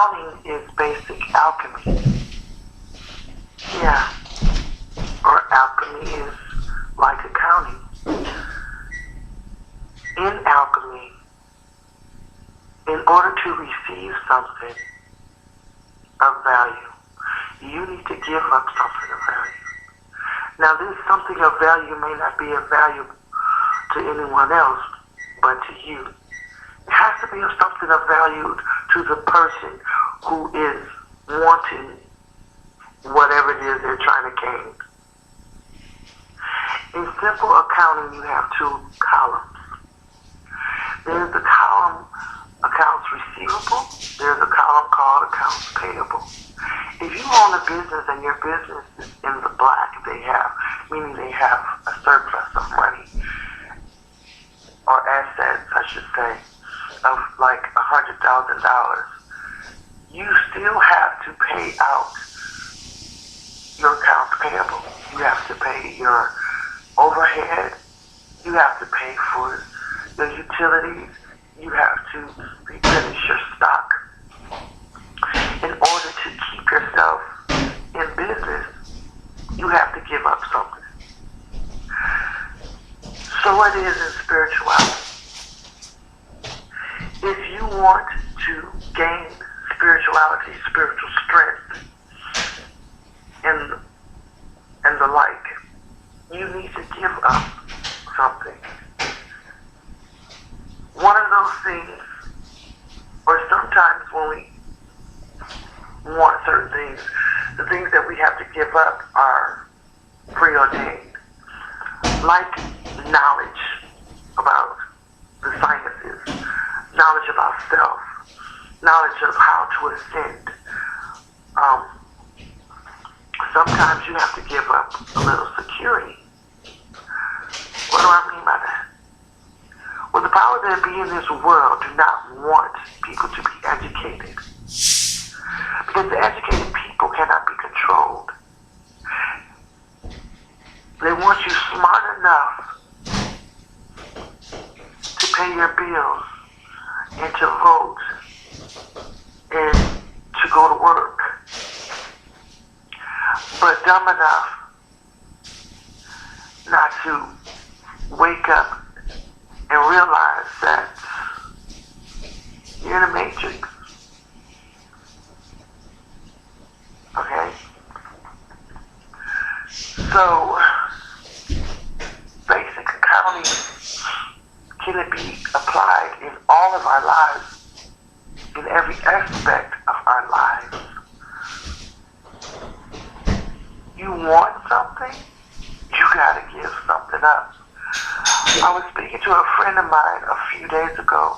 accounting is basic alchemy. Yeah. Or alchemy is like accounting. In alchemy, in order to receive something of value, you need to give up something of value. Now, this something of value may not be of value to anyone else, but to you. It has to be of something of value to the person who is wanting whatever it is they're trying to gain. In simple accounting, you have two columns. There's the column accounts receivable. There's a column called accounts payable. If you own a business and your business is in the black, meaning they have a surplus of money or assets, I should say, of like $100,000, you still have to pay out your accounts payable. You have to pay your overhead. You have to pay for the utilities. You have to replenish your stock. In order to keep yourself in business, you have to give up something. So it is in spirituality. If you want to gain spirituality, spiritual strength, and the like, you need to give up something. One of those things, or sometimes when we want certain things, the things that we have to give up are preordained. Like knowledge about the sciences, knowledge about self, knowledge of how to ascend. Sometimes you have to give up a little security. What do I mean by that? Well, the power that be in this world do not want people to be educated. Because the educated people cannot be controlled. They want you smart enough to pay your bills and to vote and to go to work. But dumb enough not to wake up and realize that you're in a matrix. Okay? So, basic accounting, can it be applied in all of our lives, in every aspect of our lives? You want something, you gotta give something up. I was speaking to a friend of mine a few days ago,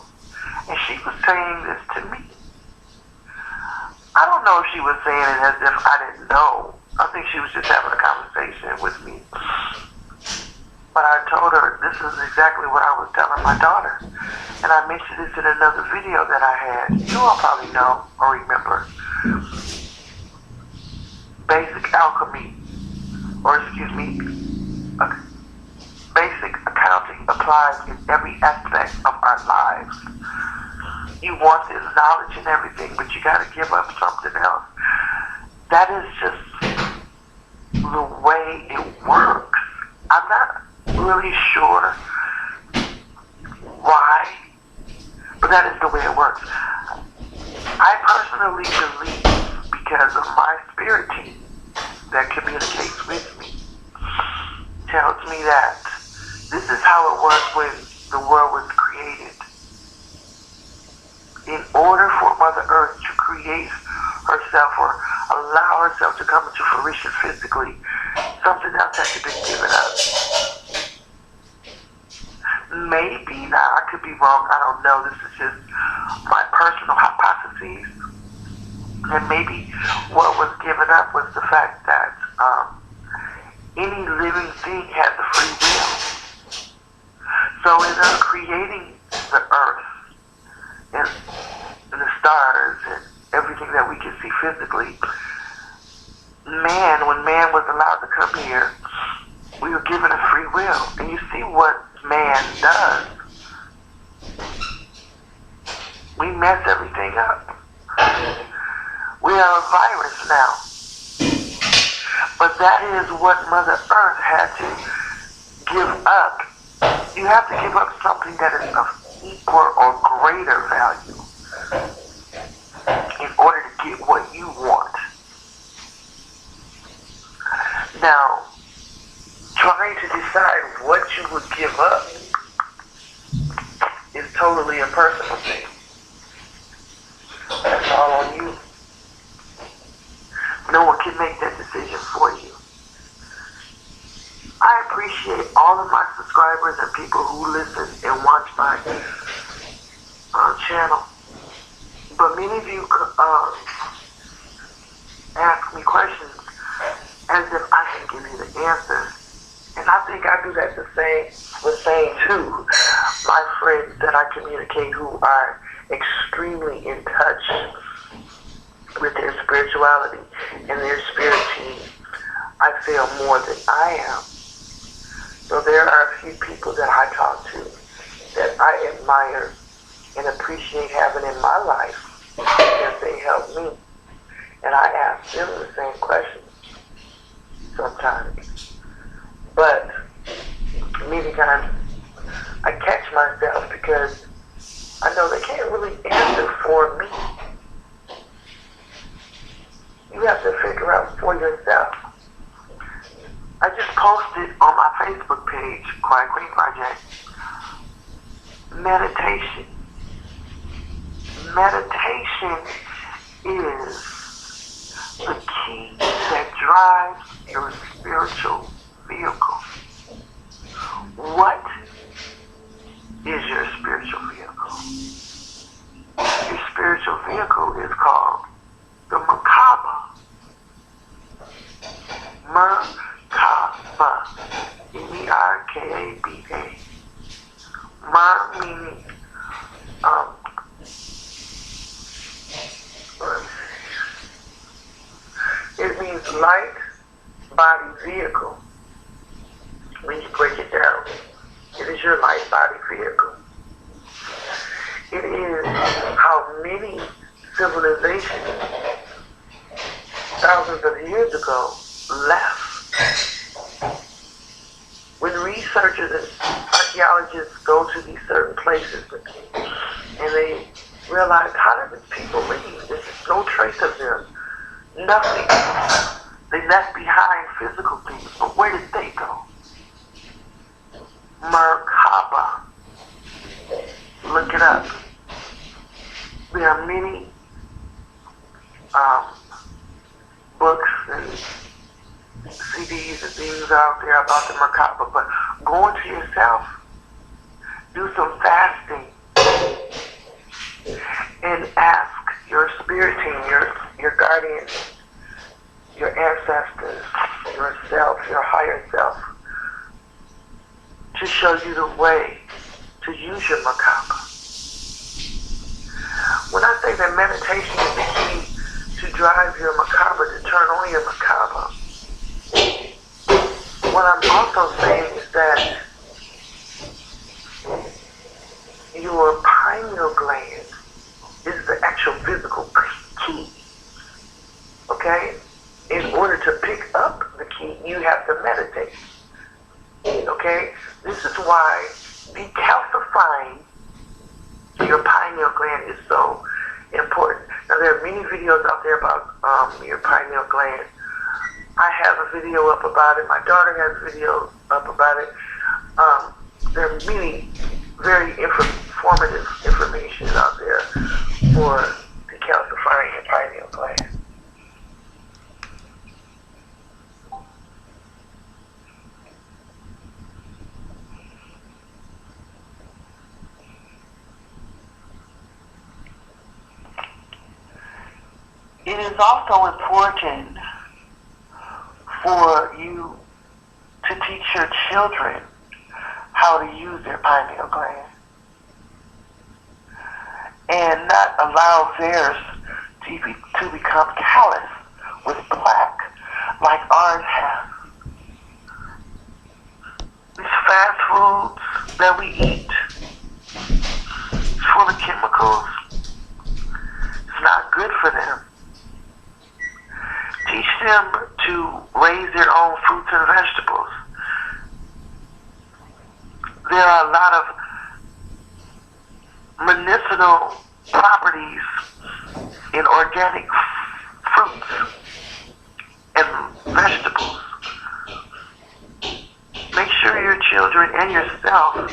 and she was saying this to me. I don't know if she was saying it as if I didn't know. I think she was just having a conversation with me. But I told her this is exactly what I was telling my daughter. And I mentioned this in another video that I had. You all probably know or remember. Basic alchemy, basic accounting applies in every aspect of our lives. You want this knowledge and everything, but you got to give up something else. That is just the way it works. I'm not really sure why, but that is the way it works. I personally believe, because of my spirit team that communicates with me, tells me that this is how it was when the world was created. In order for Mother Earth to create herself or allow herself to come into fruition physically, something else has to be given up. Maybe, now I could be wrong, I don't know, this is just my personal hypotheses. And maybe what was given up was the fact that any living thing has a free will. So in creating the earth and the stars and everything that we can see physically, when man was allowed to come here, we were given a free will. And you see what man does. We mess everything up. We are a virus now. But that is what Mother Earth had to give up. You have to give up something that is of equal or greater value in order to get what you want. Now, trying to decide what you would give up is totally a personal thing. That's all on you. No one can make that decision for you. I appreciate all of my subscribers and people who listen and watch my channel. But many of you ask me questions as if I can give you the answers. And I think I do that the same to my friends that I communicate who are extremely in touch with their spirituality and their spirit team. I feel more than I am. So there are a few people that I talk to that I admire and appreciate having in my life because they help me. And I ask them the same questions sometimes. But many times I catch myself because I know they can't really answer for me. You have to figure out for yourself. I just posted on my Facebook page, Quiet Queen Project, meditation. Meditation is the key that drives your spiritual vehicle. What is your spiritual vehicle? Your spiritual vehicle is called the merkaba. Merkaba. M-E-R-K-A-B-A. Mer meaning it means light body vehicle. When you break it down, it is your light body vehicle. It is how many civilizations thousands of years ago left. When researchers and archaeologists go to these certain places and they realize, how did these people leave? There's no trace of them. Nothing. They left behind physical things, but where did they go? Merkaba. Look it up. There are many books and CDs and things out there about the merkaba, but go into yourself, do some fasting, and ask your spirit team, your guardians, your ancestors, yourself, your higher self, to show you the way to use your merkaba. When I say that meditation is the key to drive your merkaba, to turn on your merkaba, what I'm also saying is that your pineal gland is the actual physical key. Okay? In order to pick up the key, you have to meditate. Okay? This is why detoxifying your pineal gland is so important. Now, there are many videos out there about your pineal gland. I have a video up about it. My daughter has a video up about it. There are many very informative information out there for detoxifying your pineal gland. It is also important for you to teach your children how to use their pineal gland and not allow theirs to become callous with plaque like ours have. These fast foods that we eat is full of chemicals. It's not good for them. them to raise their own fruits and vegetables. There are a lot of medicinal properties in organic fruits and vegetables. Make sure your children and yourself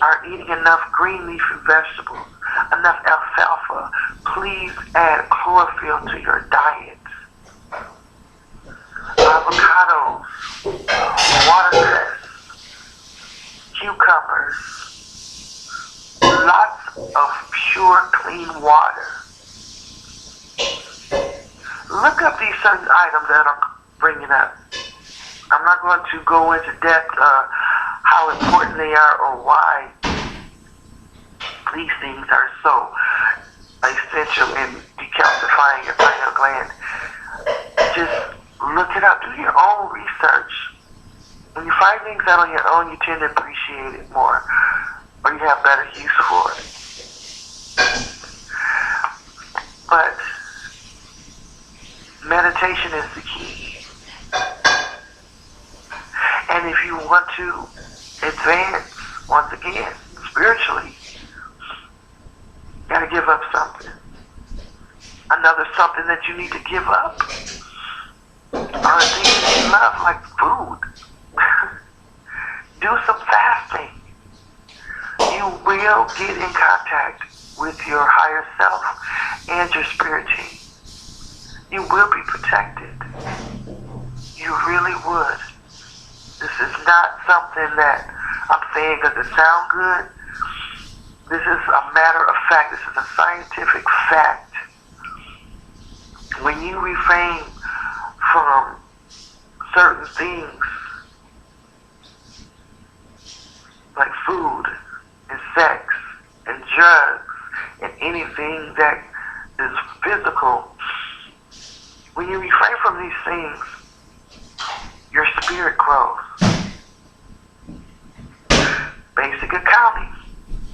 are eating enough green leafy vegetables, enough alfalfa. Please add chlorophyll to your diet. Avocados, watercress, cucumbers, lots of pure, clean water. Look up these certain items that I'm bringing up. I'm not going to go into depth how important they are or why these things are so essential in detoxifying your pineal gland. Just look it up. Do your own research. When you find things out on your own, you tend to appreciate it more, or you have better use for it. But meditation is the key. And if you want to advance, once again, spiritually, you got to give up something. Another something that you need to give up are the things that you love, like food. Do some fasting. You will get in contact with your higher self and your spirit team. You will be protected. You really would. This is not something that I'm saying because it sounds good. This is a matter of fact. This is a scientific fact. When you refrain from certain things like food and sex and drugs and anything that is physical, when you refrain from these things, your spirit grows. Basic accounting,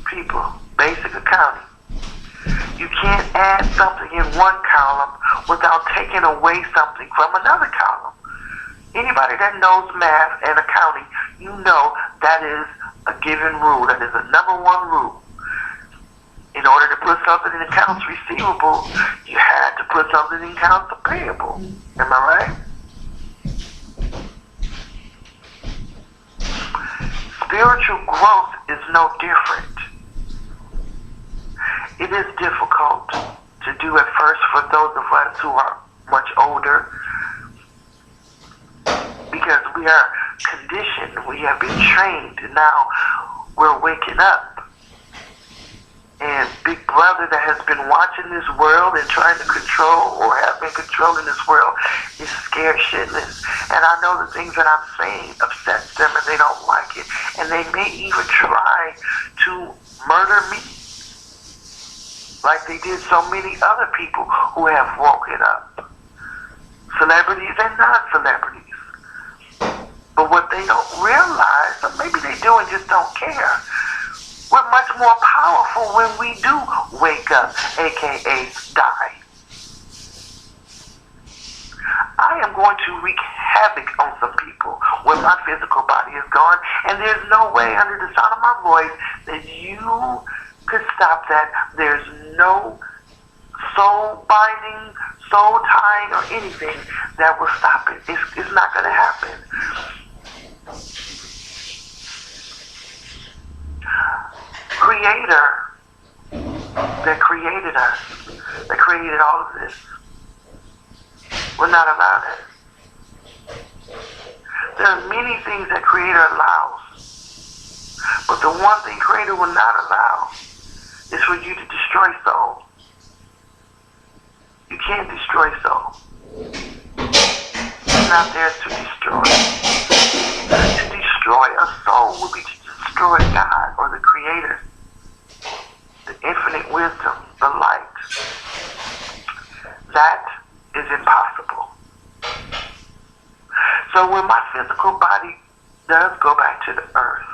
people. Basic accounting. You can't add something in one column without taking away something from another column. Anybody that knows math and accounting, you know that is a given rule. That is a number one rule. In order to put something in accounts receivable, you had to put something in accounts payable. Am I right? Spiritual growth is no different. It is difficult to do at first for those of us who are much older because we are conditioned, we have been trained, and now we're waking up. And Big Brother that has been watching this world and trying to control or have been controlling this world is scared shitless. And I know the things that I'm saying upsets them and they don't like it. And they may even try to murder me like they did so many other people who have woken up. Celebrities and non-celebrities. But what they don't realize, or maybe they do and just don't care, we're much more powerful when we do wake up, aka die. I am going to wreak havoc on some people when my physical body is gone, and there's no way under the sound of my voice that you could stop that. There's no soul binding, soul tying, or anything that will stop it. It's not going to happen. Creator that created us, that created all of this, will not allow that. There are many things that Creator allows, but the one thing Creator will not allow is for you to destroy soul. You can't destroy soul. It's not there to destroy. To destroy a soul would be to destroy God or the Creator, the infinite wisdom, the light. That is impossible. So when my physical body does go back to the earth,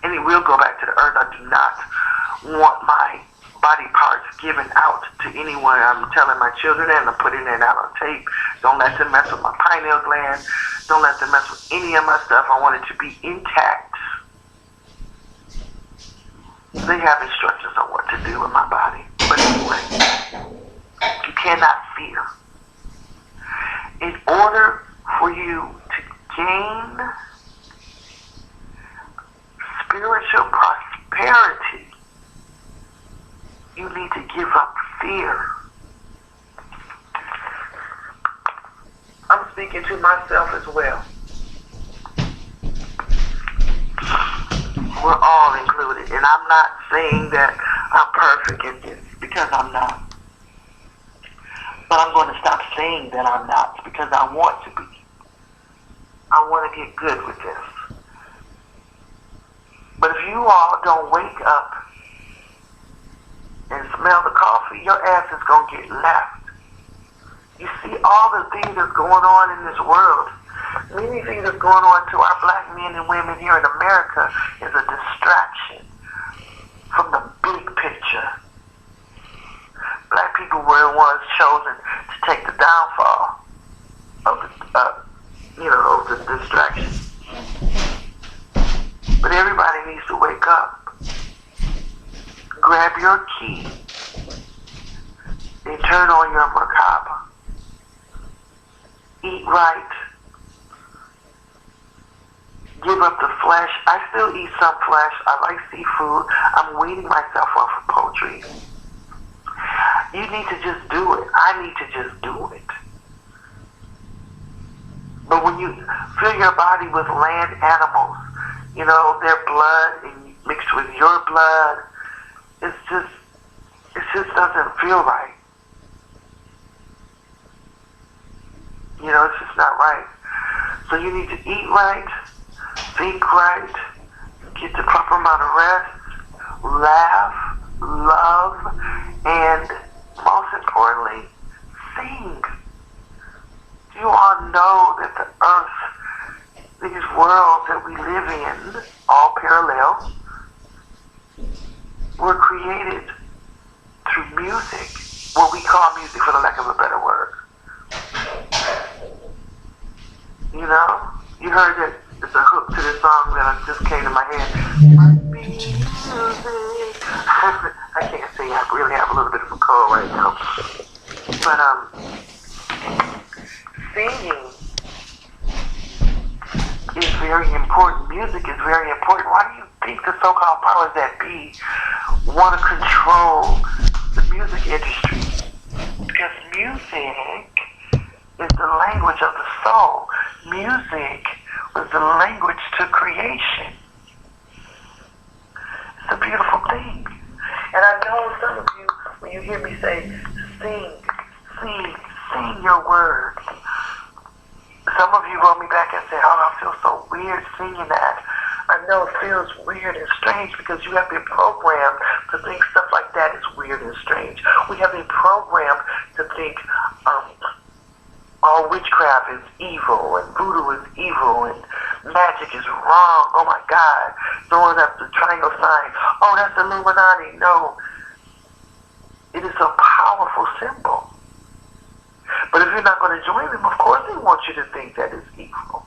and it will go back to the earth, I do not want my body parts given out to anyone. I'm telling my children that, and I'm putting it out on tape. Don't let them mess with my pineal gland. Don't let them mess with any of my stuff. I want it to be intact. They have instructions on what to do with my body. But anyway, you cannot fear. In order for you to gain spiritual prosperity, you need to give up fear. I'm speaking to myself as well. We're all included. And I'm not saying that I'm perfect in this, because I'm not. But I'm going to stop saying that I'm not, because I want to be. I want to get good with this. But if you all don't wake up and smell the coffee, your ass is going to get left. You see all the things that's going on in this world. Many things that's going on to our black men and women here in America is a distraction from the big picture. Black people were the ones chosen to take the downfall of the distraction. But everybody needs to wake up. Grab your key and turn on your merkaba. Eat right. Give up the flesh. I still eat some flesh. I like seafood. I'm weaning myself off of poultry. You need to just do it. I need to just do it. But when you fill your body with land animals, their blood and mixed with your blood, it just doesn't feel right. It's just not right. So you need to eat right, think right, get the proper amount of rest, laugh, love, and most importantly, sing. You all know that the earth, these worlds that we live in, all parallel, were created through music, what we call music for the lack of a better word. You heard that it's a hook to the song that just came to my head. Music. I can't sing. I really have a little bit of a cold right now. But singing is very important. Music is very important. Why do you think the so-called powers that be want to control the music industry? Because music is the language of the soul. Music was the language to creation. It's a beautiful thing. And I know some of you, when you hear me say, sing your words. Some of you wrote me back and said, oh, I feel so weird singing that. I know it feels weird and strange because you have been programmed to think stuff like that is weird and strange. We have been programmed to think all witchcraft is evil and voodoo is evil and magic is wrong. Oh my God. Throwing up the triangle sign. Oh, that's Illuminati. No. It is a powerful symbol. But if you're not going to join them, of course they want you to think that it's evil.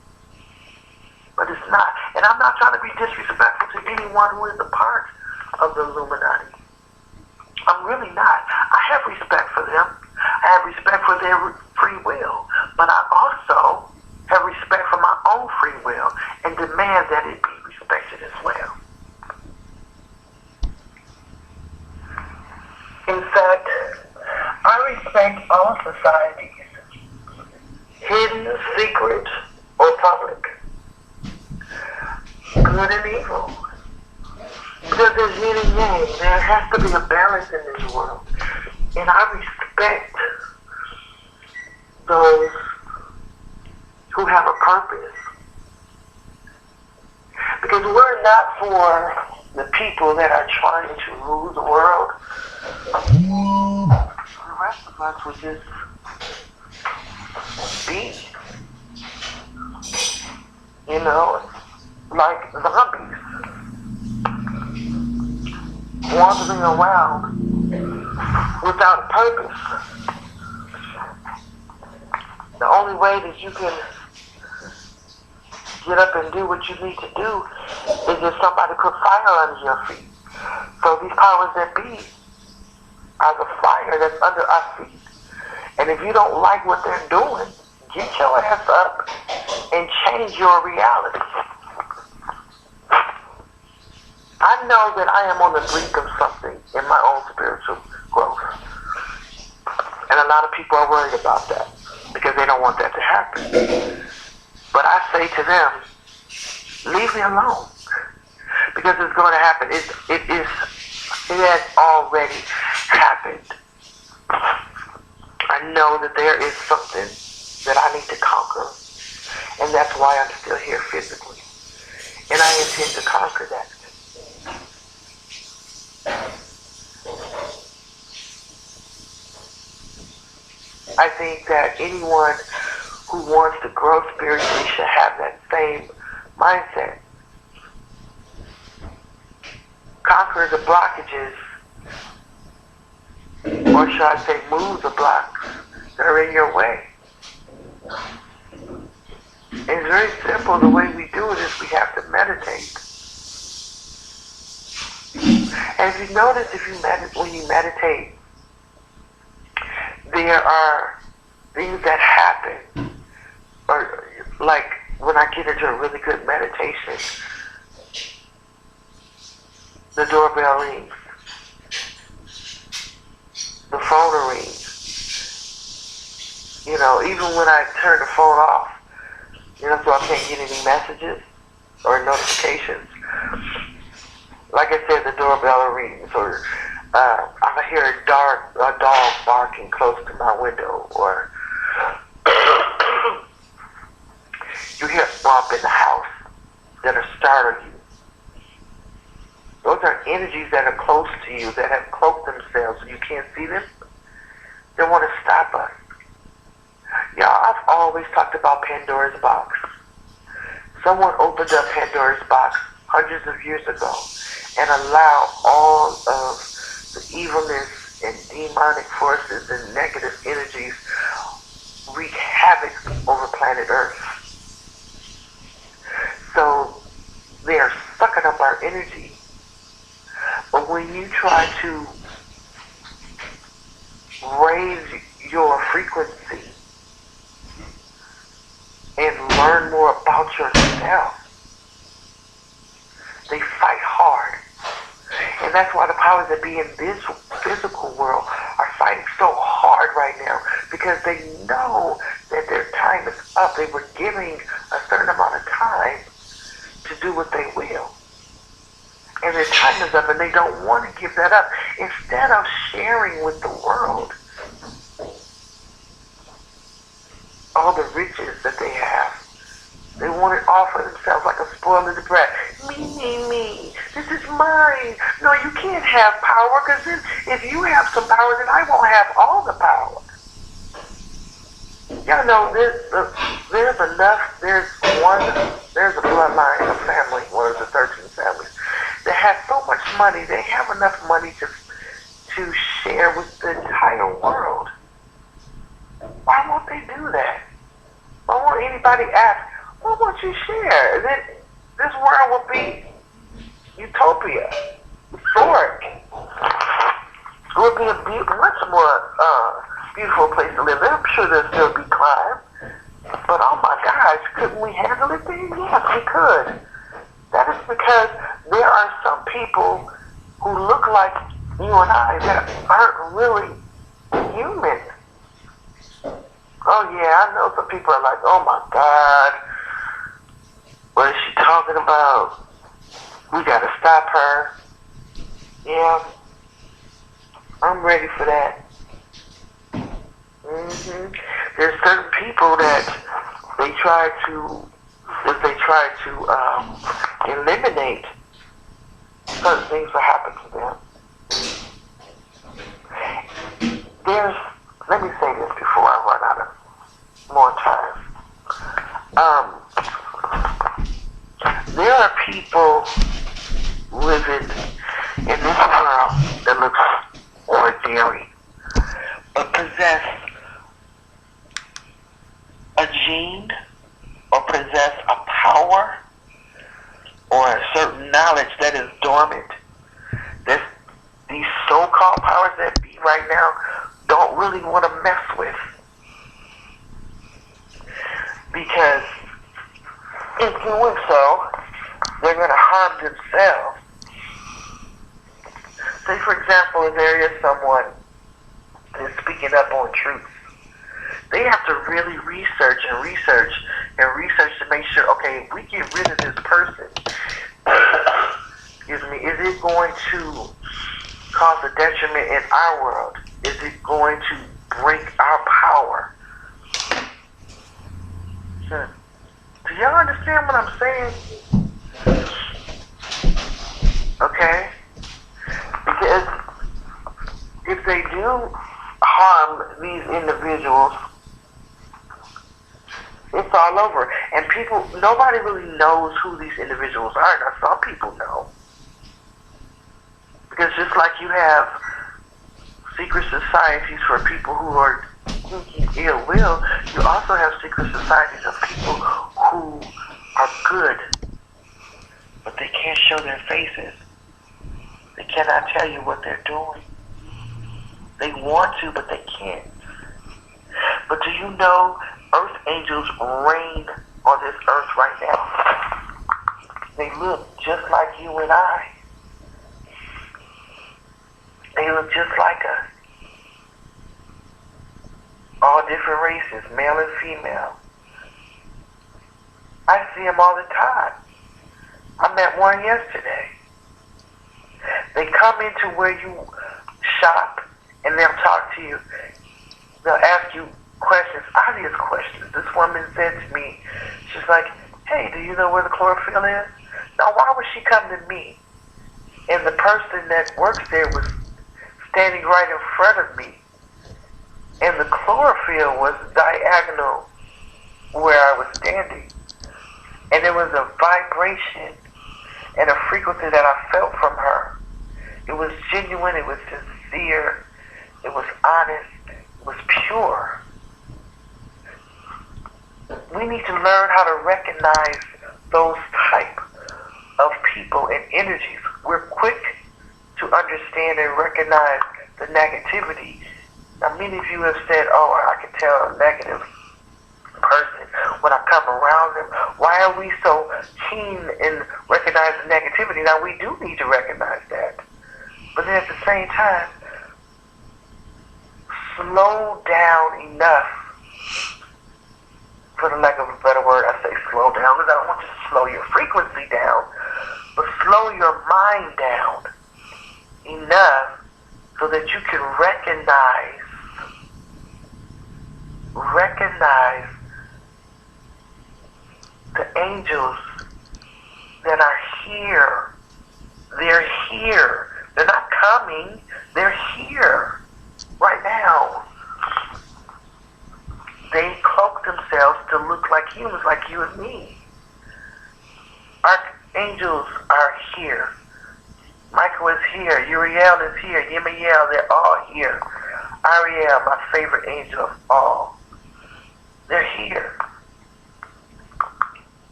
But it's not. And I'm not trying to be disrespectful to anyone who is a part of the Illuminati. I'm really not. I have respect for them. I have respect for their free will. But I also have respect for my own free will and demand that it be respected as well. In fact, I respect all societies, hidden, secret, or public, good and evil. Because there's yin and yang. There has to be a balance in this world. And I respect those who have a purpose. Because we're not for the people that are trying to rule the world. The rest of us would just be, like zombies, wandering around without a purpose. The only way that you can get up and do what you need to do is if somebody put fire under your feet. So these powers that be are the fire that's under our feet. And if you don't like what they're doing, get your ass up and change your reality. I know that I am on the brink of something in my own spiritual growth. And a lot of people are worried about that because they don't want that to happen. But I say to them, leave me alone. Because it's going to happen. It has already happened. I know that there is something that I need to conquer. And that's why I'm still here physically. And I intend to conquer that. I think that anyone who wants to grow spiritually should have that same mindset. Conquer the blockages, or should I say move the blocks that are in your way. It's very simple. The way we do it is we have to meditate. And if you notice, when you meditate, there are things that happen, or like when I get into a really good meditation, the doorbell rings, the phone will ring. You know, even when I turn the phone off, you know, so I can't get any messages or notifications. Like I said, the doorbell rings, or I hear a dog barking close to my window, or you hear a bump in the house that'll startle you. Those are energies that are close to you, that have cloaked themselves so you can't see them. They want to stop us. Y'all, I've always talked about Pandora's box. Someone opened up Pandora's box hundreds of years ago and allowed all of the evilness and demonic forces and negative energies wreak havoc over planet Earth. So they are sucking up our energy. But when you try to raise your frequency and learn more about yourself, they fight hard. And that's why the powers that be in this physical world are fighting so hard right now, because they know that their time is up. They were giving a certain amount of time to do what they will. And their time is up, and they don't want to give that up. Instead of sharing with the world all the riches that they have, they want it all for themselves, like a spoiled little brat. Me. This is mine. No, you can't have power, because then if you have some power, then I won't have all the power. Y'all know there's enough. There's a bloodline of family, one of the 13 families, that has so much money. They have enough money to share with the entire world. Why won't they do that? Why won't anybody ask, why won't you share? Then this world will be utopia, euphoric. It would be a much more beautiful place to live. I'm sure there'll still be crime, but oh my gosh, couldn't we handle it then? Yes, we could. That is because there are some people who look like you and I that aren't really human. Oh yeah, I know some people are like, oh my God, what is she talking about? We gotta stop her. Yeah, I'm ready for that. There's certain people that they try to eliminate, certain things will happen to them. Let me say this before I run out of more time. There are people living in this world that looks knowledge that is dormant, that these so-called powers that be right now don't really want to mess with. Because in doing so, they're going to harm themselves. Say, for example, if there is someone that is speaking up on truth, they have to really research to make sure, okay, if we get rid of this person, excuse me, is it going to cause a detriment in our world? Is it going to break our power? Do y'all understand what I'm saying? Okay? Because if they do harm these individuals, it's all over. And nobody really knows who these individuals are. Now, some people know. Because just like you have secret societies for people who are thinking ill will, you also have secret societies of people who are good, but they can't show their faces. They cannot tell you what they're doing. They want to, but they can't. But do you know earth angels reign on this earth right now? They look just like you and I. They look just like us. All different races, male and female. I see them all the time. I met one yesterday. They come into where you shop and they'll talk to you. They'll ask you questions, obvious questions. This woman said to me, she's like, hey, do you know where the chlorophyll is? Now, why would she come to me? And the person that works there was standing right in front of me. And the chlorophyll was diagonal where I was standing. And there was a vibration and a frequency that I felt from her. It was genuine, it was sincere, it was honest, it was pure. We need to learn how to recognize those type of people and energies. We're quick to understand and recognize the negativity. Now, many of you have said, oh, I can tell a negative person when I come around them. Why are we so keen in recognizing negativity? Now, we do need to recognize that. But then at the same time, slow down enough, for the lack of a better word, I say slow down, because I don't want you to slow your frequency down, but slow your mind down enough so that you can recognize the angels that are here. They're here. They're not coming. They're here right now. They cloak themselves to look like humans, like you and me. Archangels are here. Michael is here. Uriel is here. Yemiel, they're all here. Ariel, my favorite angel of all. They're here.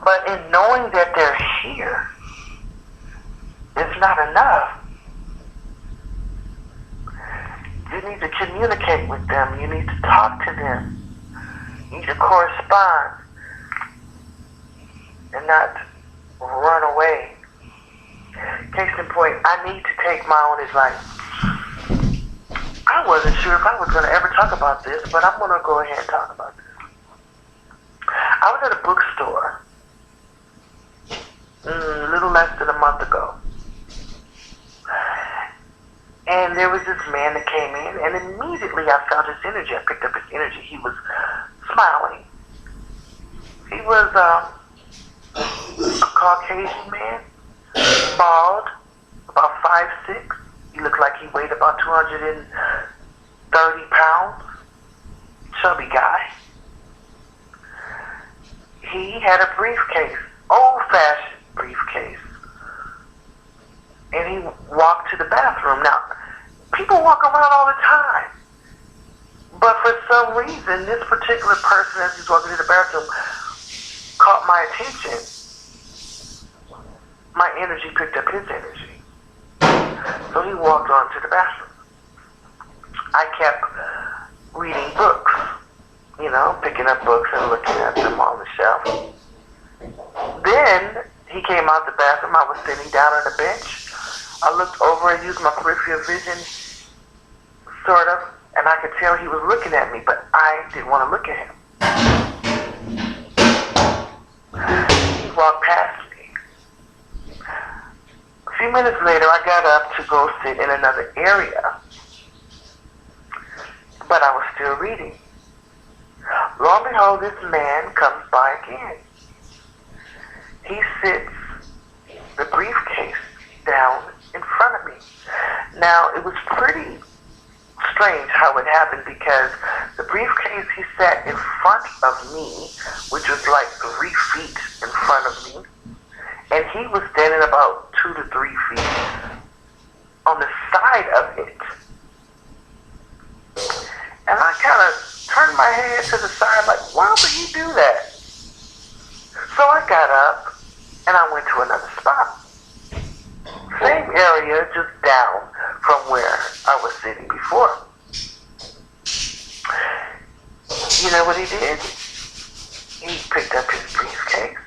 But in knowing that they're here, it's not enough. You need to communicate with them. You need to talk to them. You need to correspond and not run away. Case in point, I need to take my own advice. I wasn't sure if I was going to ever talk about this, but I'm going to go ahead and talk about this. I was at a bookstore a little less than a month ago. And there was this man that came in, and immediately I felt his energy. I picked up his energy. He was smiling. He was a Caucasian man, bald, about 5'6". He looked like he weighed about 230 pounds. Chubby guy. He had a briefcase, old-fashioned briefcase. And he walked to the bathroom. Now, people walk around all the time. But for some reason, this particular person, as he's walking to the bathroom, caught my attention. My energy picked up his energy. So he walked on to the bathroom. I kept reading books, picking up books and looking at them on the shelf. Then he came out the bathroom. I was sitting down on a bench. I looked over and used my peripheral vision, sort of, and I could tell he was looking at me, but I didn't want to look at him. He walked past me. A few minutes later, I got up to go sit in another area, but I was still reading. Lo and behold, this man comes by again. He sits the briefcase down in front of me. Now, it was pretty strange how it happened, because the briefcase, he sat in front of me, which was like 3 feet in front of me, and he was standing about 2 to 3 feet on the side of it. And I kind of turned my head to the side like, why would he do that? So I got up and I went to another spot. Same area, just down from where I was sitting before. You know what he did? He picked up his briefcase.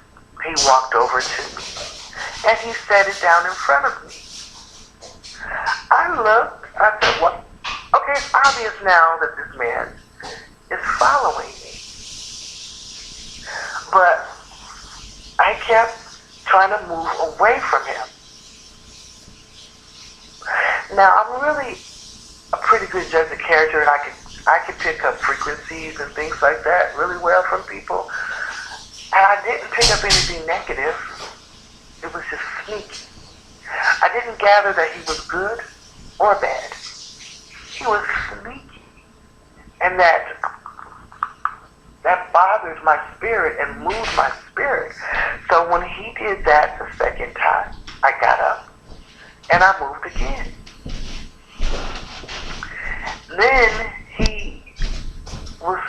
He walked over to me and he set it down in front of me. I looked, I said, what? Okay, it's obvious now that this man is following me. But I kept trying to move away from him. Now, I'm really a pretty good judge of character, and I can pick up frequencies and things like that really well from people. And I didn't pick up anything negative. It was just sneaky. I didn't gather that he was good or bad. He was sneaky. And that bothered my spirit and moved my spirit. So when he did that the second time, I got up and I moved again. Then he was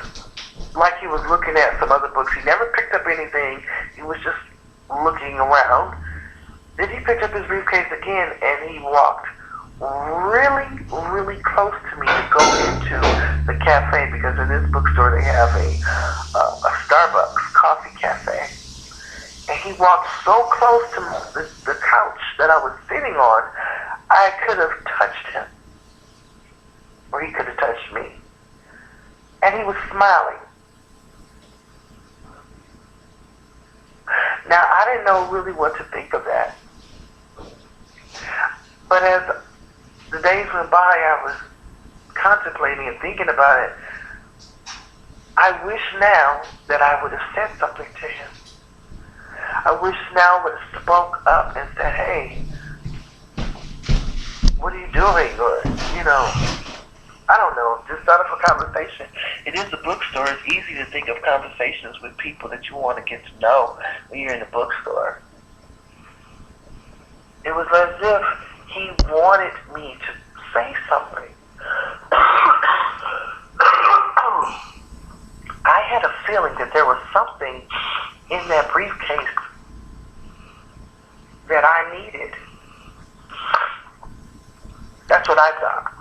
like he was looking at some other books. He never picked up anything. He was just looking around. Then he picked up his briefcase again and he walked really, really close to me to go into the cafe, because in this bookstore they have a Starbucks coffee cafe. And he walked so close to the couch that I was sitting on, I could have touched him. Or he could have touched me. And he was smiling. Now, I didn't know really what to think of that. But as the days went by, I was contemplating and thinking about it. I wish now that I would have said something to him. I wish now I would have spoke up and said, hey, what are you doing? Or, I don't know, just start up a conversation. It is a bookstore. It's easy to think of conversations with people that you want to get to know when you're in the bookstore. It was as if he wanted me to say something. I had a feeling that there was something in that briefcase that I needed. That's what I thought.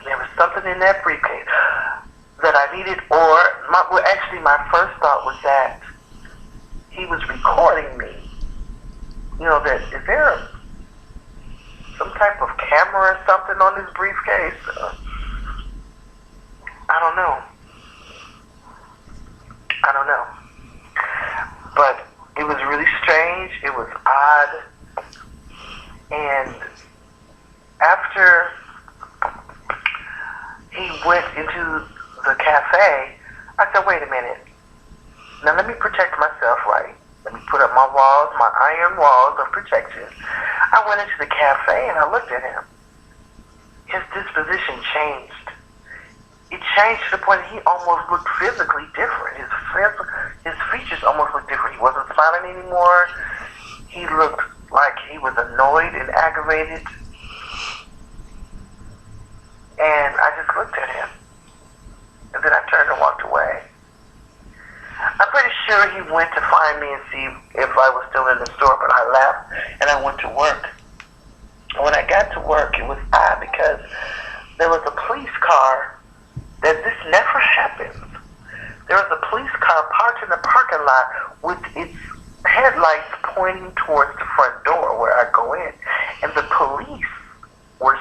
There was something in that briefcase that I needed, actually my first thought was that he was recording me. Is there some type of camera or something on this briefcase? I don't know. But it was really strange. It was odd. And after he went into the cafe, I said, wait a minute. Now let me protect myself right. Let me put up my walls, my iron walls of protection. I went into the cafe and I looked at him. His disposition changed. It changed to the point that he almost looked physically different. His features almost looked different. He wasn't smiling anymore. He looked like he was annoyed and aggravated. And I just looked at him. sure he went to find me and see if I was still in the store, but I left and I went to work. When I got to work, it was odd because there was a police car. That this never happens. There was a police car parked in the parking lot with its headlights pointing towards the front door where I go in. And the police were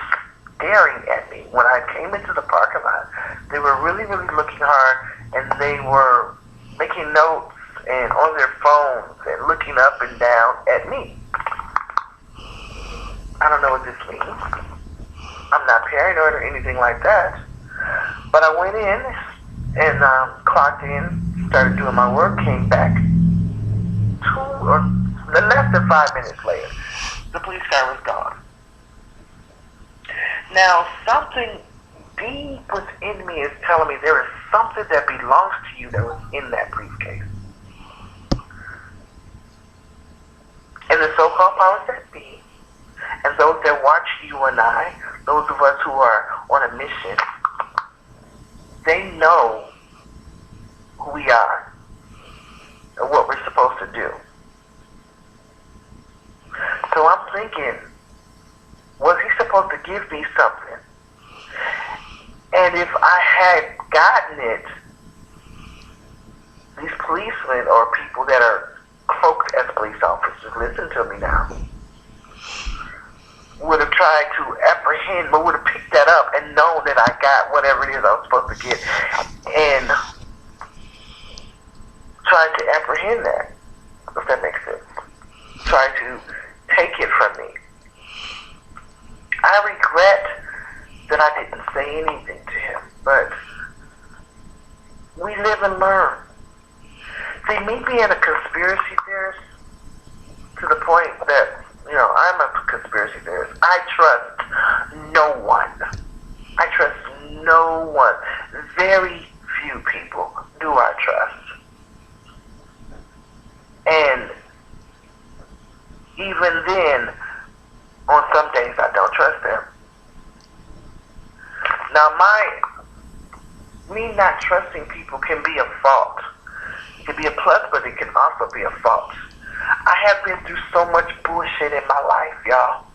staring at me when I came into the parking lot. They were really, really looking hard, and they were making notes and on their phones and looking up and down at me. I don't know what this means. I'm not paranoid or anything like that. But I went in and clocked in, started doing my work, came back less than 5 minutes later. The police car was gone. Now, something deep within me is telling me there is something that belongs to you that was in that briefcase. And the so-called powers that be, and those that watch you and I, those of us who are on a mission, they know who we are and what we're supposed to do. So I'm thinking, was he supposed to give me something? And if I had gotten it, these policemen or people that are cloaked as police officers, listen to me now, would have tried to apprehend, but would have picked that up and known that I got whatever it is I was supposed to get and tried to apprehend that, if that makes sense. Tried to take it from me. I regret that I didn't say anything to him, but we live and learn. See, me being a conspiracy theorist to the point that, I'm a conspiracy theorist. I trust no one. I trust no one. Very few people do I trust. And even then, on some days I don't trust them. Now, me not trusting people can be a fault. It can be a plus, but it can also be a fault. I have been through so much bullshit in my life, y'all.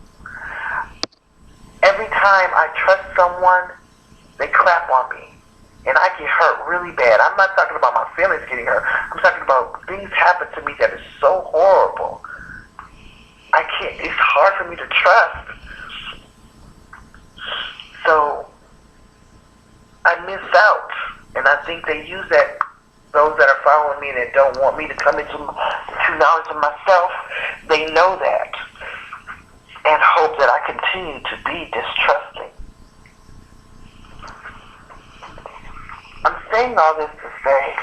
Every time I trust someone, they crap on me. And I get hurt really bad. I'm not talking about my feelings getting hurt. I'm talking about things happen to me that is so horrible. It's hard for me to trust. So, I miss out. And I think they use that. Those that are following me that don't want me to come into knowledge of myself, they know that and hope that I continue to be distrusting. I'm saying all this to say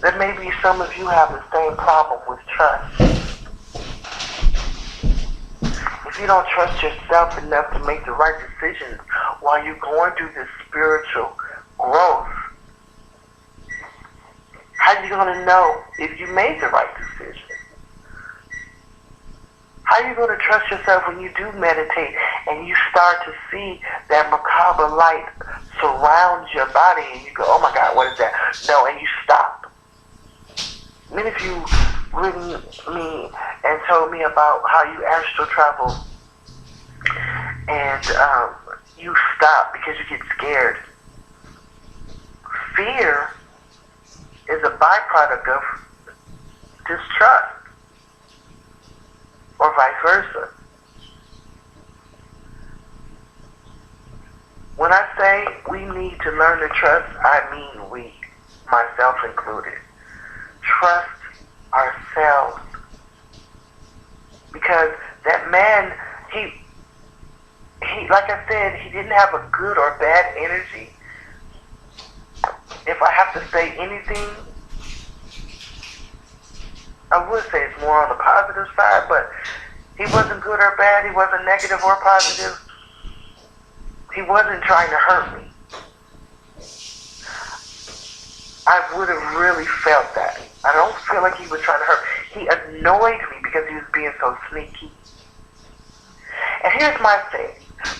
that maybe some of you have the same problem with trust. If you don't trust yourself enough to make the right decisions while you're going through this spiritual growth, how are you going to know if you made the right decision? How are you going to trust yourself when you do meditate and you start to see that merkaba light surround your body and you go, oh my God, what is that? No, and you stop. Many of you written me and told me about how you astral travel and you stop because you get scared. Fear is a byproduct of distrust, or vice versa. When I say we need to learn to trust, I mean we, myself included. Trust ourselves. Because that man, he like I said, he didn't have a good or bad energy. If I have to say anything, I would say it's more on the positive side, but he wasn't good or bad. He wasn't negative or positive. He wasn't trying to hurt me. I would have really felt that. I don't feel like he was trying to hurt. He annoyed me because he was being so sneaky. And here's my thing.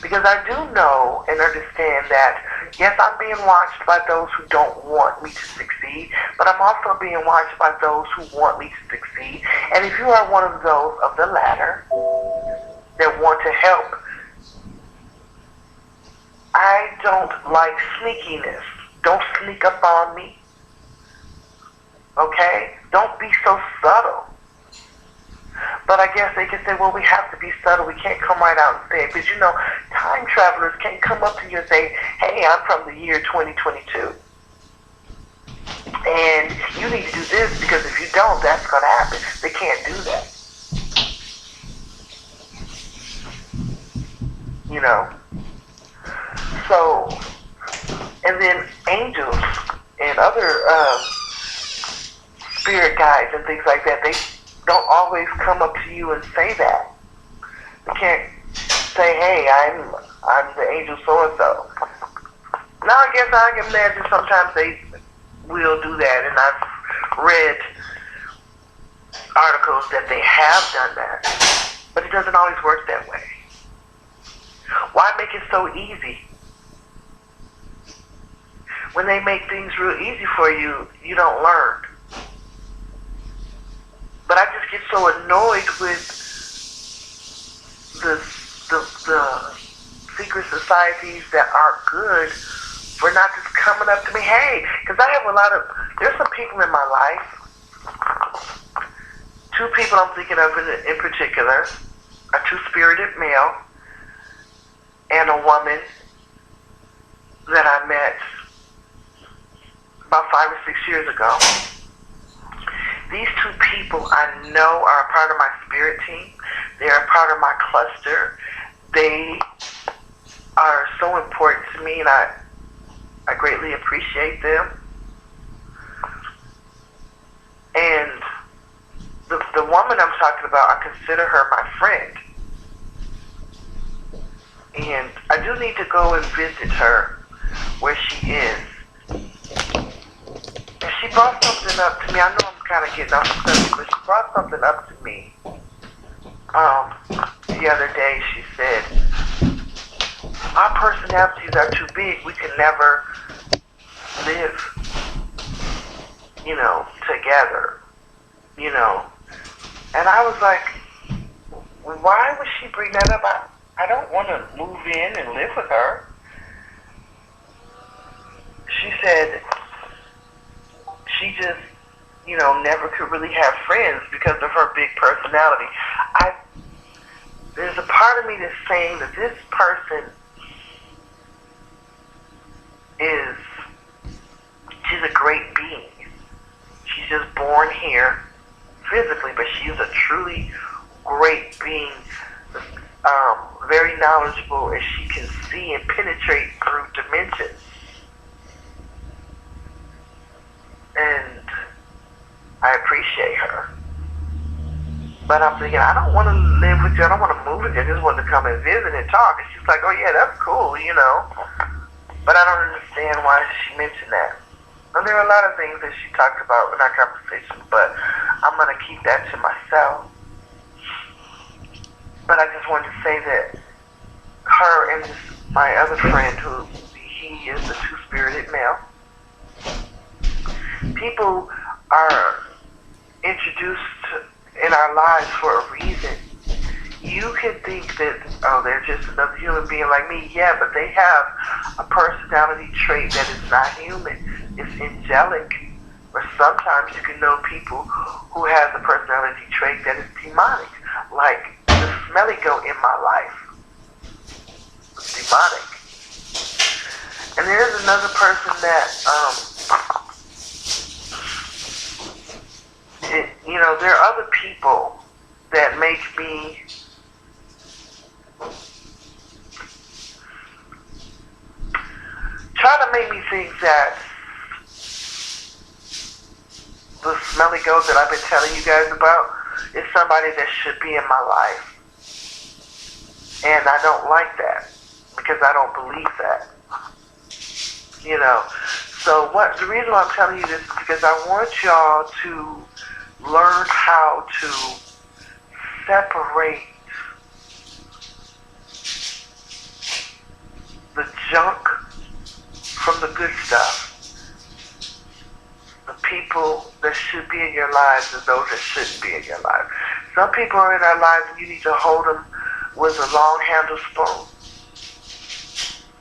Because I do know and understand that yes, I'm being watched by those who don't want me to succeed, but I'm also being watched by those who want me to succeed. And if you are one of those of the latter that want to help, I don't like sneakiness. Don't sneak up on me. Okay? Don't be so subtle. But I guess they can say, well, we have to be subtle. We can't come right out and say it. Because, you know, time travelers can't come up to you and say, hey, I'm from the year 2022. And you need to do this because if you don't, that's going to happen. They can't do that. You know? So, and then angels and other spirit guides and things like that, they don't always come up to you and say that. They can't say, hey, I'm the angel so-and-so. Now, I guess I can imagine sometimes they will do that, and I've read articles that they have done that, but it doesn't always work that way. Why make it so easy? When they make things real easy for you, you don't learn. But I just get so annoyed with the secret societies that are good for not just coming up to me, hey, because I have there's some people in my life, two people I'm thinking of in particular, a two-spirited male and a woman that I met about 5 or 6 years ago. These two people I know are a part of my spirit team. They are a part of my cluster. They are so important to me, and I greatly appreciate them. And the woman I'm talking about, I consider her my friend. And I do need to go and visit her where she is. And she brought something up to me. I know I'm kind of getting off the subject, but she brought something up to me the other day. She said, our personalities are too big. We can never live, you know, together, you know. And I was like, why would she bring that up? I don't want to move in and live with her. She said she just, you know, never could really have friends because of her big personality. There's a part of me that's saying that this person she's a great being. She's just born here physically, but she's a truly great being, very knowledgeable as she can see and penetrate through dimensions. And I appreciate her. But I'm thinking, I don't want to live with you. I don't want to move with you. I just want to come and visit and talk. And she's like, oh yeah, that's cool, you know. But I don't understand why she mentioned that. And there are a lot of things that she talked about in our conversation, but I'm going to keep that to myself. But I just wanted to say that her and my other friend, who he is a two-spirited male, people are introduced in our lives for a reason. You can think that, oh, they're just another human being like me. Yeah, but they have a personality trait that is not human. It's angelic. Or sometimes you can know people who have a personality trait that is demonic. Like the smelly goat in my life was demonic. And there's another person that, you know, there are other people that make me try to make me think that the smelly goat that I've been telling you guys about is somebody that should be in my life. And I don't like that because I don't believe that. You know, so the reason why I'm telling you this is because I want y'all to learn how to separate the junk from the good stuff. The people that should be in your lives and those that shouldn't be in your life. Some people are in our lives and you need to hold them with a long-handled spoon.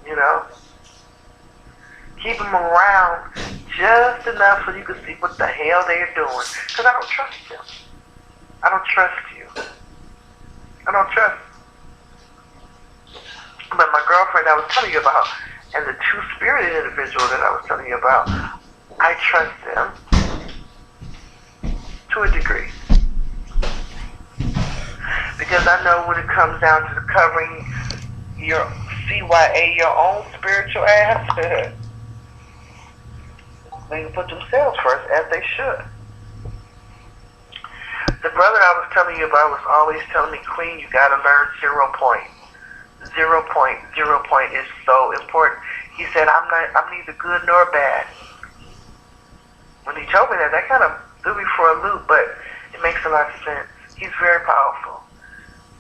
You know? Keep them around just enough so you can see what the hell they're doing. Because I don't trust them. I don't trust you. I don't trust you. But my girlfriend I was telling you about, and the two-spirited individual that I was telling you about, I trust them to a degree. Because I know when it comes down to covering your CYA, your own spiritual ass, they can put themselves first, as they should. The brother I was telling you about was always telling me, Queen, you gotta learn 0 point. 0 point. 0 point is so important. He said, I'm neither good nor bad. When he told me that kind of threw me for a loop, but it makes a lot of sense. He's very powerful.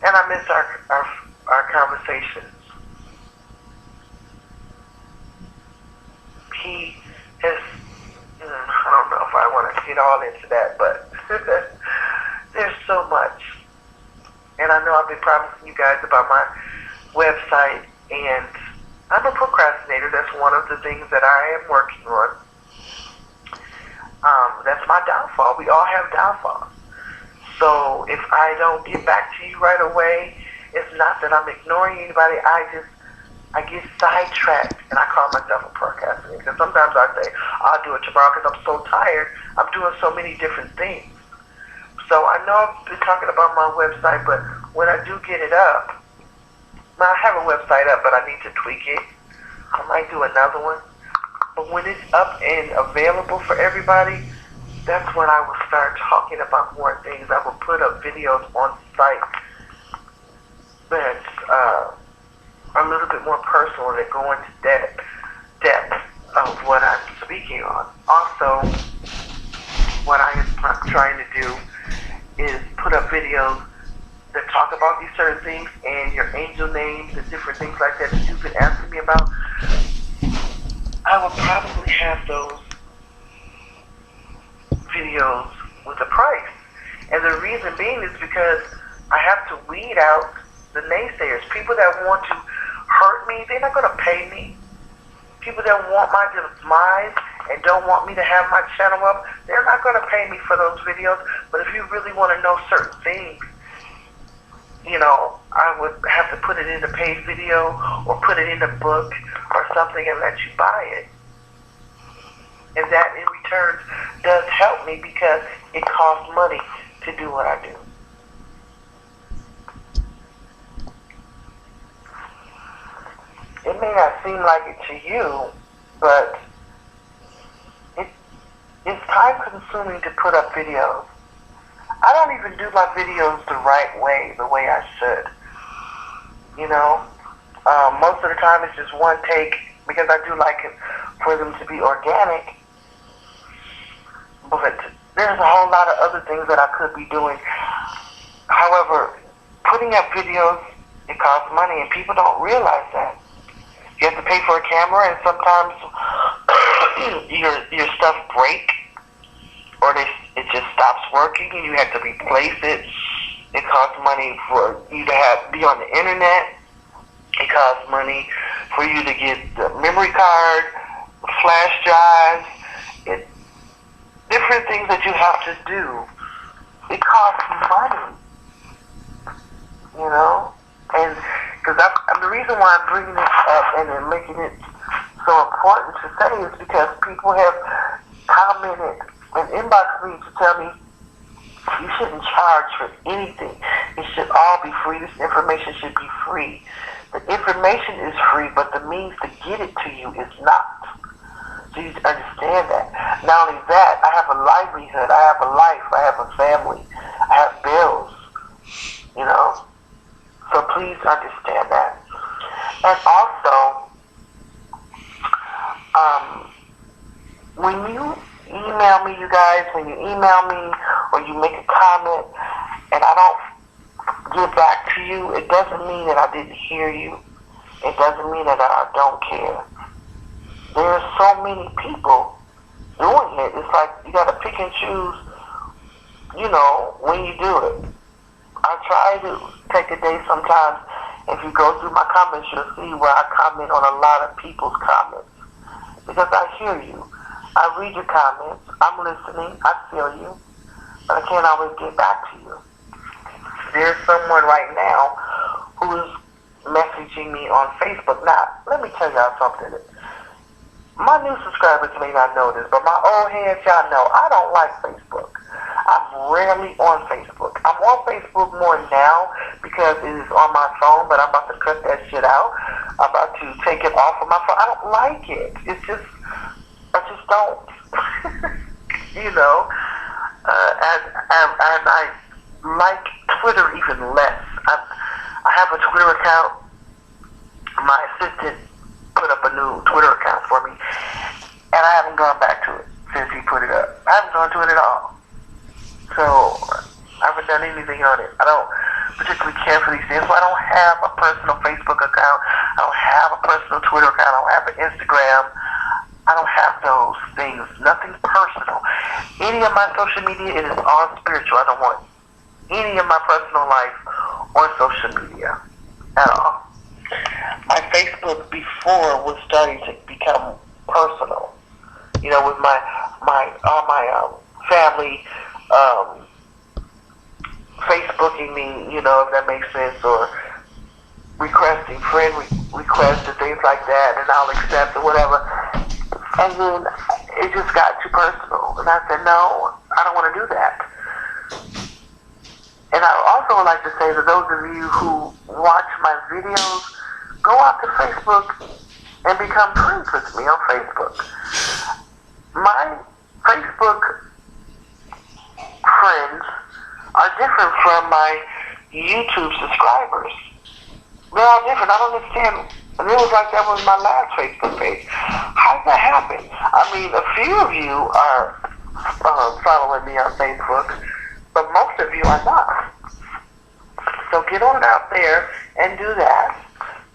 And I miss our conversations. He has, I don't know if I want to get all into that, but there's so much. And I know I've been promising you guys about my website, and I'm a procrastinator. That's one of the things that I am working on. That's my downfall. We all have downfalls. So if I don't get back to you right away, it's not that I'm ignoring anybody. I get sidetracked, and I call myself a procrastinator. Because sometimes I say, I'll do it tomorrow because I'm so tired. I'm doing so many different things. So I know I've been talking about my website, but when I do get it up, now I have a website up, but I need to tweak it. I might do another one. But when it's up and available for everybody, that's when I will start talking about more things. I will put up videos on site that are a little bit more personal, that go into depth of what I'm speaking on. Also, what I am trying to do is put up videos that talk about these certain things and your angel names and different things like that you've been asking me about. I will probably have those videos with a price. And the reason being is because I have to weed out the naysayers. People that want to hurt me, they're not going to pay me. People that want my demise and don't want me to have my channel up, they're not going to pay me for those videos. But if you really want to know certain things, you know, I would have to put it in a paid video or put it in a book or something and let you buy it. And that in return does help me because it costs money to do what I do. It may not seem like it to you, but it's time consuming to put up videos. I don't even do my videos the right way, the way I should. You know, most of the time it's just one take because I do like it for them to be organic. But there's a whole lot of other things that I could be doing. However, putting up videos, it costs money, and people don't realize that. You have to pay for a camera, and sometimes your stuff breaks, or it just stops working, and you have to replace it. It costs money for you to be on the internet. It costs money for you to get the memory card, flash drives, different things that you have to do. It costs money, you know? And because the reason why I'm bringing this up and making it so important to say is because people have commented and inboxed me to tell me you shouldn't charge for anything. It should all be free. This information should be free. The information is free, but the means to get it to you is not. So you understand that. Not only that, I have a livelihood, I have a life, I have a family, I have bills, you know? So please understand that. And also, when you email me, you guys, when you email me or you make a comment and I don't get back to you, it doesn't mean that I didn't hear you. It doesn't mean that I don't care. there's so many people doing it. It's like you got to pick and choose, when you do it. I try to take a day sometimes. If you go through my comments, you'll see where I comment on a lot of people's comments. Because I hear you. I read your comments. I'm listening. I feel you. But I can't always get back to you. There's someone right now who is messaging me on Facebook. Now, let me tell y'all something. My new subscribers may not know this, but my old heads, y'all know, I don't like Facebook. I'm rarely on Facebook. I'm on Facebook more now because it is on my phone, but I'm about to cut that shit out. I'm about to take it off of my phone. I don't like it. It's just, I just don't. And I like Twitter even less. I have a Twitter account. My assistant put up a new Twitter account for me, and I haven't gone back to it since he put it up. I haven't gone to it at all. So I haven't done anything on it. I don't particularly care for these things. So I don't have a personal Facebook account. I don't have a personal Twitter account. I don't have an Instagram. I don't have those things. Nothing personal. Any of my social media, it is all spiritual. I don't want any of my personal life on social media at all. My Facebook before was starting to become personal. With all my family Facebooking me, if that makes sense, or requesting friend requests and things like that, and I'll accept or whatever. And then it just got too personal, and I said, no, I don't want to do that. And I also would like to say to those of you who watch my videos, go out to Facebook and become friends with me on Facebook. My Facebook friends are different from my YouTube subscribers. They're all different. I don't understand. And it was like that was my last Facebook page. How did that happen? I mean, a few of you are following me on Facebook, but most of you are not. So get on out there and do that.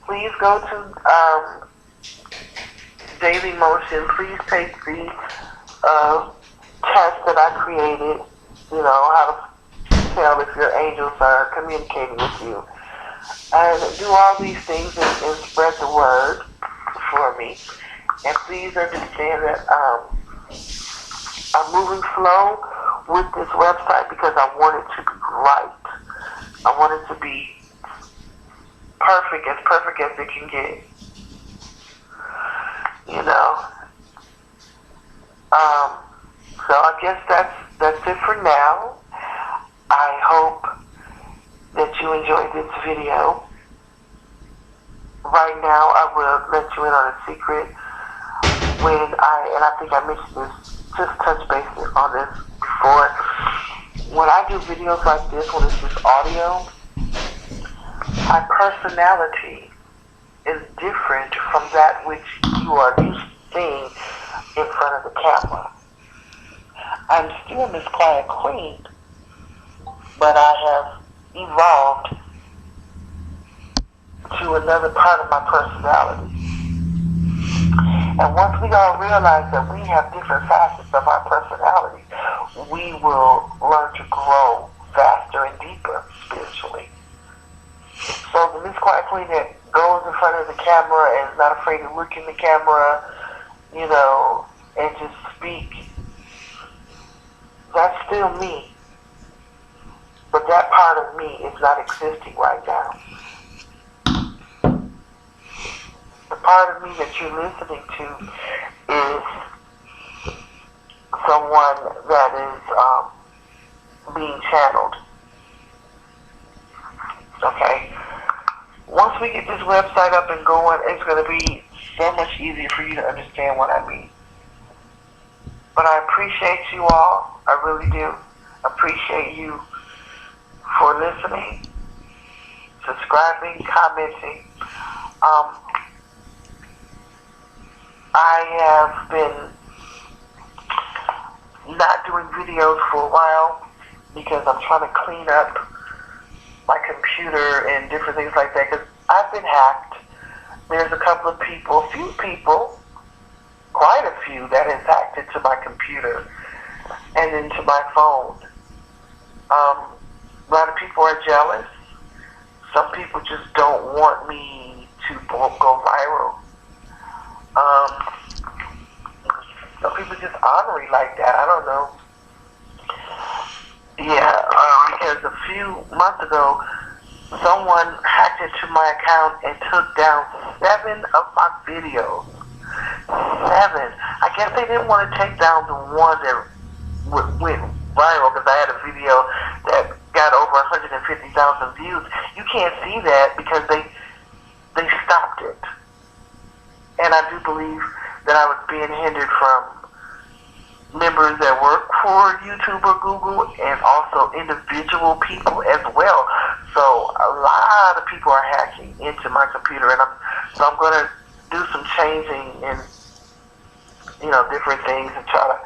Please go to Daily Motion. Please take the test that I created, how to tell if your angels are communicating with you. And do all these things and spread the word for me. And please understand that I'm moving slow with this website because I want it to be right. I want it to be perfect as it can get. So I guess that's it for now. I hope that you enjoyed this video. Right now, I will let you in on a secret. And I think I mentioned this, just touch base on this before. When I do videos like this, when it's just audio, my personality is different from that which you are used to seeing in front of the camera. I'm still Miss Quiet Queen, but I have evolved to another part of my personality. And once we all realize that we have different facets of our personality, we will learn to grow faster and deeper spiritually. So the Miss Quiet Queen that goes in front of the camera and is not afraid to look in the camera, and just speak, that's still me. But that part of me is not existing right now. The part of me that you're listening to is someone that is being channeled. Okay? Once we get this website up and going, it's going to be so much easier for you to understand what I mean. But I appreciate you all. I really do. Appreciate you for listening, subscribing, commenting. I have been not doing videos for a while because I'm trying to clean up my computer and different things like that, because I've been hacked. There's a few people quite a few that is hacked into my computer and into my phone. A lot of people are jealous. Some people just don't want me to go viral. Some people just honor me like that. I don't know. Yeah, because a few months ago, someone hacked into my account and took down 7 of my videos. 7. I guess they didn't want to take down the one that went viral because I had a video that got over 150,000 views. You can't see that because they stopped it. And I do believe that I was being hindered from members that work for YouTube or Google and also individual people as well. So a lot of people are hacking into my computer, and I'm going to do some changing in, different things and try to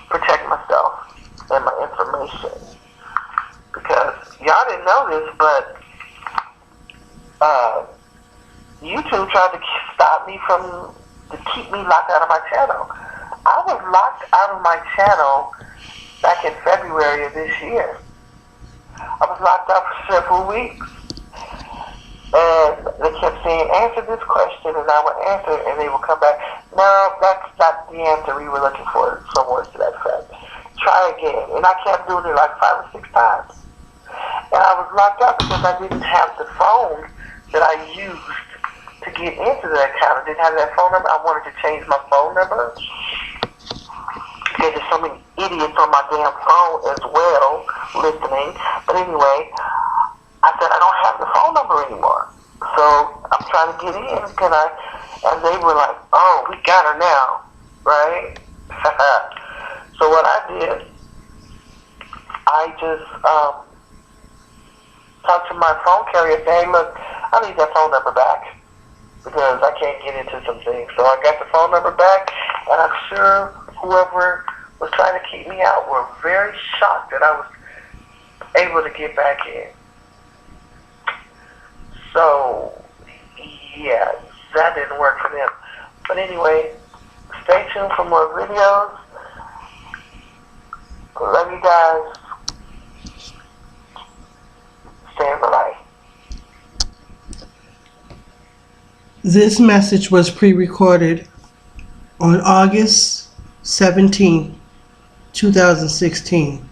protect myself and my information. Because y'all didn't know this, but YouTube tried to stop me to keep me locked out of my channel. I was locked out of my channel back in February of this year. I was locked out for several weeks. And they kept saying, answer this question, and I would answer, and they would come back, no, that's not the answer we were looking for, some words to that effect. Try again. And I kept doing it like 5 or 6 times. And I was locked out because I didn't have the phone that I used to get into the account. I didn't have that phone number. I wanted to change my phone number. Because there's so many idiots on my damn phone as well listening. But anyway, I said I don't have the phone number anymore. So I'm trying to get in. And they were like, oh, we got her now. Right? So what I did, I just talked to my phone carrier and said, hey, look, I need that phone number back because I can't get into some things. So I got the phone number back, and I'm sure whoever was trying to keep me out were very shocked that I was able to get back in. So, yeah, that didn't work for them. But anyway, stay tuned for more videos. Love you guys. Stay in the light. This message was pre-recorded on August 17, 2016.